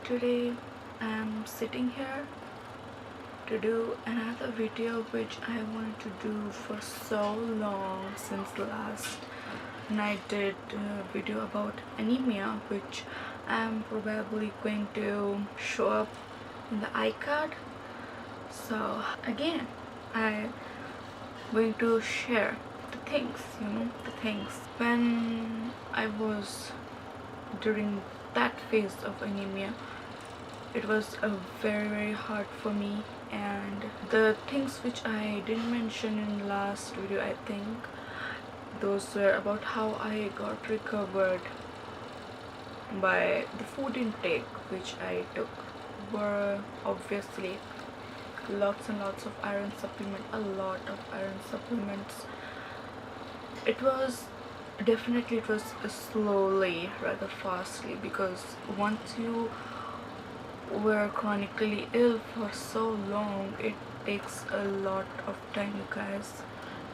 Today I'm sitting here to do another video which I wanted to do for so long since last night did a video about anemia, which I'm probably going to show up in the iCard. So again, I'm going to share the things, the things when I was during that phase of anemia. It was very hard for me, and the things which I didn't mention in last video, I think those were about how I got recovered by the food intake which I took. Were obviously lots and lots of iron supplement, a lot of iron supplements. It was slowly rather fastly, because once you were chronically ill for so long, it takes a lot of time, you guys,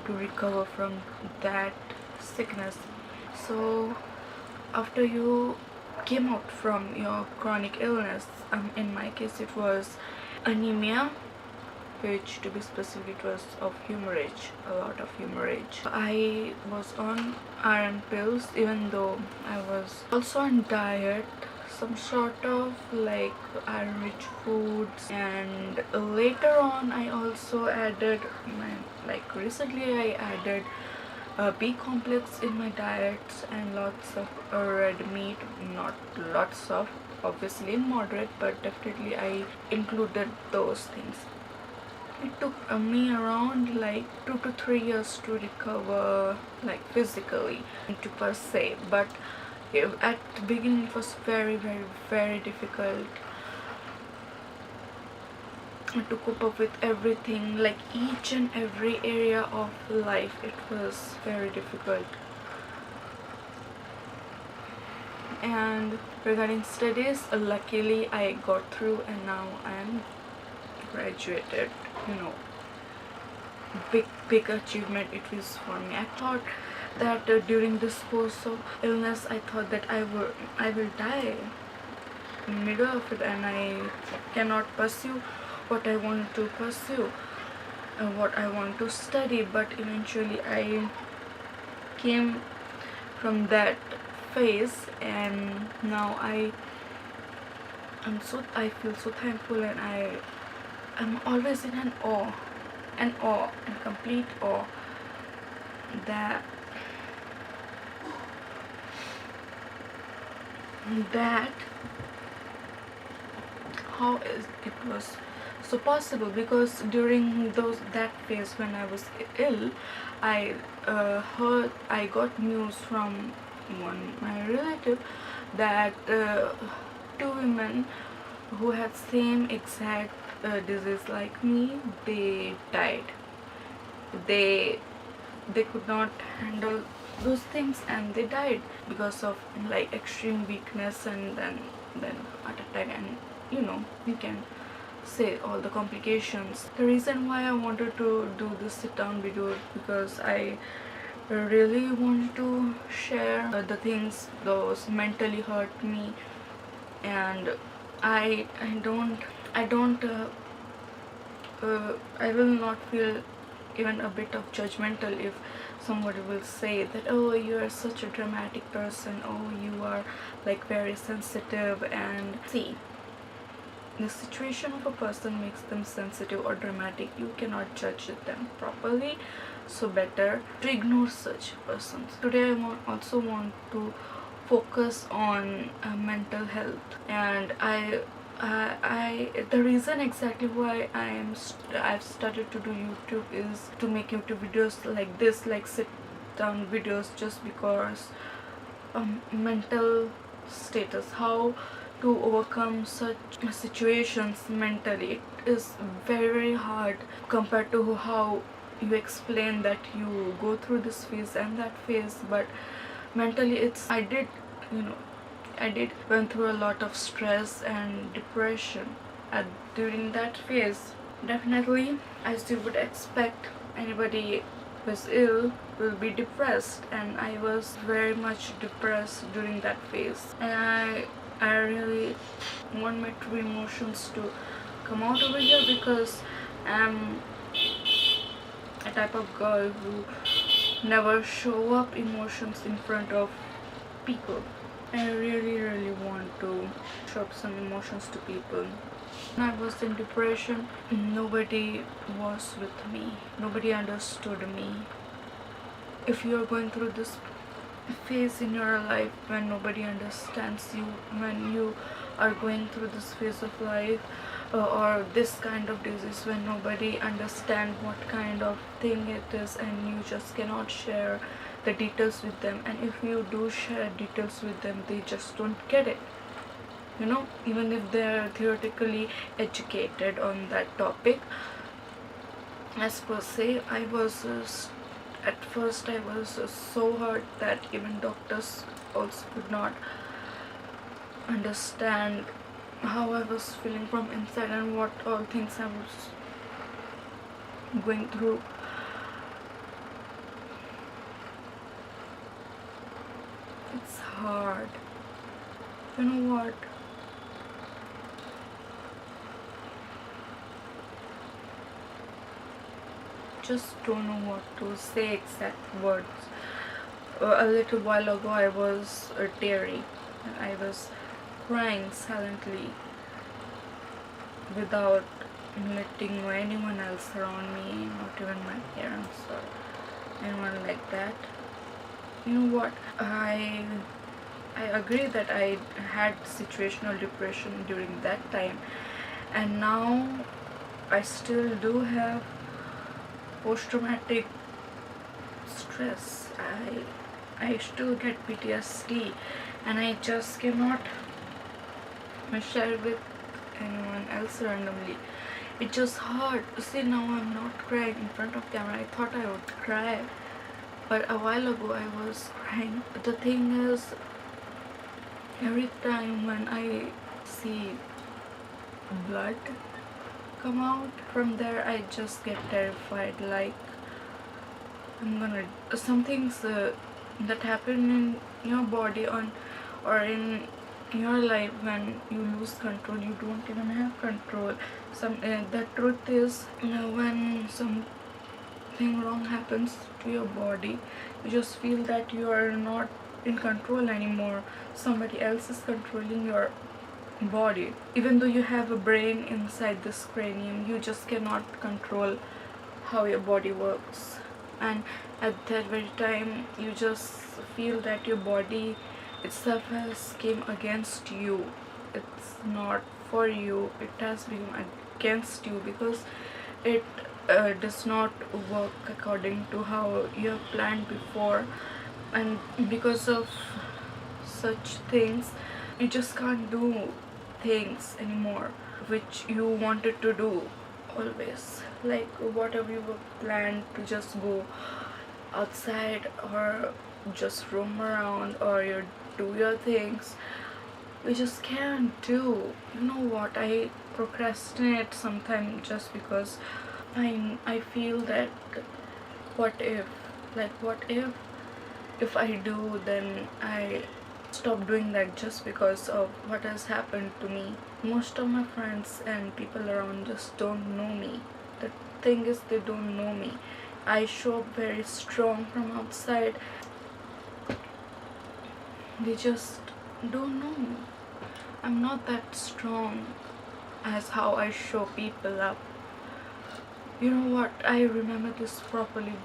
to recover from that sickness. So after you came out from your chronic illness, in my case it was anemia, which to be specific, it was of hemorrhage, a lot of hemorrhage. I was on iron pills, even though I was also on diet, some sort of like iron rich foods, and later on I also added recently I added B complex in my diets and lots of red meat, not lots of, obviously in moderate, but definitely I included those things. It took me around like 2 to 3 years to recover, like physically, to per se, but at the beginning it was very difficult to cope up with everything, like each and every area of life. It was very difficult. And regarding studies, luckily I got through, and now I am graduated. Big achievement it is for me. I thought that during this course of illness, I thought that I will die in the middle of it, and I cannot pursue what I want to pursue and what I want to study. But eventually I came from that phase, and now I feel so thankful, and I'm always in an awe, and complete awe, that how is it was so possible. Because during that phase when I was ill, I got news from my relative that two women who had same exact disease like me, they died. They could not handle those things, and they died because of like extreme weakness, and then heart attack, and you can say all the complications. The reason why I wanted to do this sit down video is because I really want to share the things those mentally hurt me, and I will not feel even a bit of judgmental if somebody will say that, oh, you are such a dramatic person, oh, you are like very sensitive. And see, the situation of a person makes them sensitive or dramatic. You cannot judge them properly, so better to ignore such persons. Today I also want to focus on mental health, and the reason exactly why I've started to do YouTube is to make YouTube videos like this, like sit down videos, just because mental status, how to overcome such situations mentally. It is very hard compared to how you explain that you go through this phase and that phase, but mentally I did went through a lot of stress and depression during that phase. Definitely, as you would expect, anybody who is ill will be depressed, and I was very much depressed during that phase. And I really want my true emotions to come out over here because I'm a type of girl who never show up emotions in front of people. I really want to show up some emotions to people. When I was in depression, nobody was with me. Nobody understood me. If you are going through this phase in your life when nobody understands you, when you are going through this phase of life, or this kind of disease when nobody understands what kind of thing it is, and you just cannot share the details with them, and if you do share details with them, they just don't get it, even if they're theoretically educated on that topic. As per se, at first I was so hurt that even doctors also could not understand how I was feeling from inside and what all things I was going through. It's hard. You know what? Just don't know what to say exact words. A little while ago I was teary. I was crying silently without letting anyone else around me, not even my parents or anyone like that. You know what? I agree that I had situational depression during that time, and now I still do have post-traumatic stress. I still get PTSD, and I just cannot share with anyone else randomly. It's just hard. See, now I'm not crying in front of camera. I thought I would cry, but a while ago I was crying. The thing is, every time when I see blood come out from there, I just get terrified, like I'm gonna some things that happen in your body or in your life. When you lose control, you don't even have control. The truth is, when something wrong happens to your body, you just feel that you are not in control anymore. Somebody else is controlling your body. Even though you have a brain inside this cranium, you just cannot control how your body works. And at that very time, you just feel that your body itself has came against you. It's not for you. It has been against you because it does not work according to how you have planned before, and because of such things, you just can't do things anymore which you wanted to do always. Like whatever you were planned to just go outside or just roam around or you do your things, we just can't do. You know what? I procrastinate sometimes just because I feel that what if, if I do, then I stop doing that just because of what has happened to me. Most of my friends and people around just don't know me. The thing is, they don't know me. I show up very strong from outside. They just don't know me. I'm not that strong as how I show people up. You know what? I remember this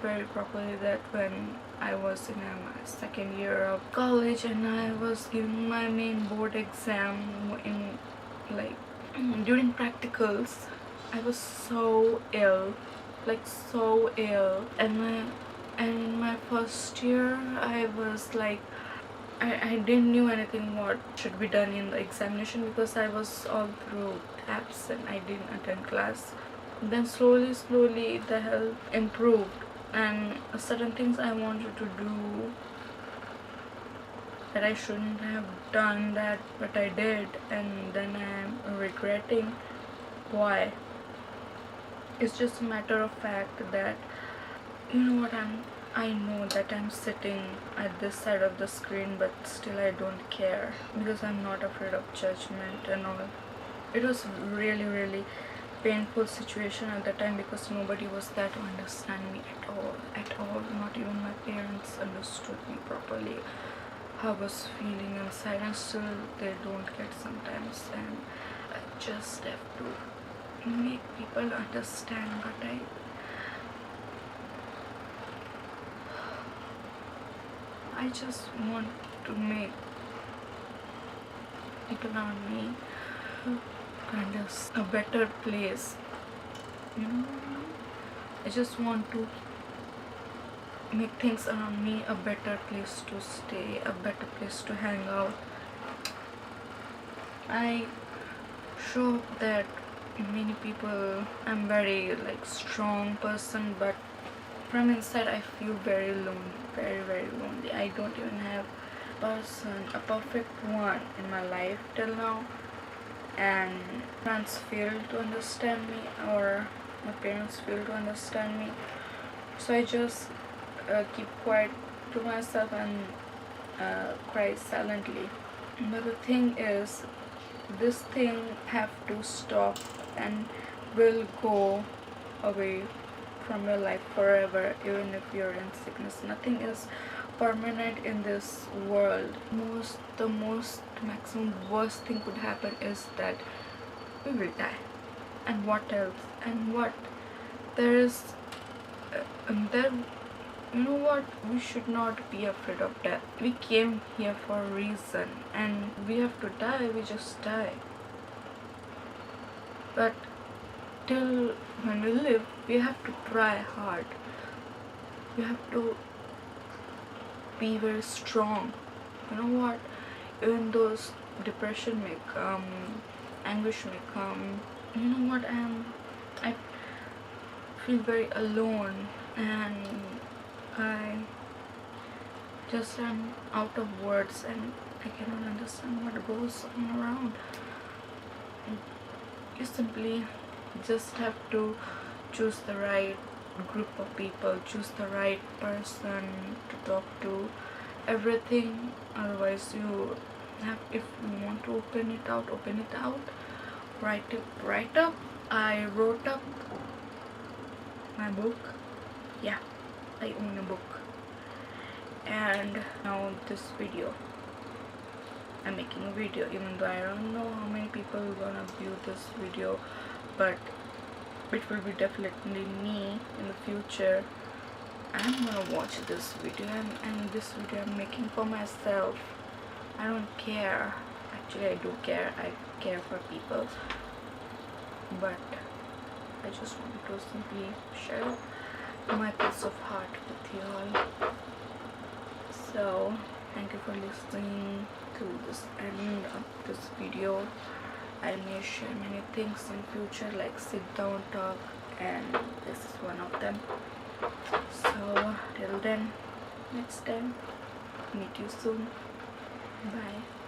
very properly, that when I was in my second year of college and I was giving my main board exam in like during practicals, I was so ill, and in my first year I was like, I didn't knew anything what should be done in the examination because I was all through absent. I didn't attend class. Then slowly the health improved, and certain things I wanted to do that I shouldn't have done that, but I did, and then I am regretting why. It's just a matter of fact that, you know what, I know that I'm sitting at this side of the screen, but still I don't care because I'm not afraid of judgment and all. It was really, really painful situation at the time because nobody was there to understand me at all. Not even my parents understood me properly, how I was feeling inside, and still they don't get sometimes. And I just have to make people understand, but I just want to make people around me understand a better place. You know, I just want to make things around me a better place to stay, a better place to hang out. I show that many people I'm very like strong person, but from inside I feel very lonely, very, very lonely. I don't even have a perfect one in my life till now, and friends fail to understand me, or my parents fail to understand me. So I just keep quiet to myself and cry silently. But the thing is, this thing have to stop and will go away from your life forever, even if you're in sickness. Nothing is permanent in this world. The most maximum worst thing could happen is that we will die. And what else? And what? There is there You know what? We should not be afraid of death. We came here for a reason, and we have to die. We just die. But till when we live, we have to try hard. We have to be very strong. You know what? Even those depression may come, anguish may come. You know what? I feel very alone, and I just am out of words, and I cannot understand what goes on around. You simply just have to choose the right group of people, choose the right person to talk to, everything. Otherwise, you have, if you want to open it out, write up. I wrote up my book. Yeah, I own a book. And now this video, I'm making a video, even though I don't know how many people are gonna view this video, but it will be definitely me in the future. I'm gonna watch this video, and this video I'm making for myself. I don't care. Actually, I do care. I care for people, but I just want to simply share my piece of heart with you all. So thank you for listening to this end of this video. I may share many things in future, like sit down talk, and this is one of them. So till then, next time, meet you soon. Bye.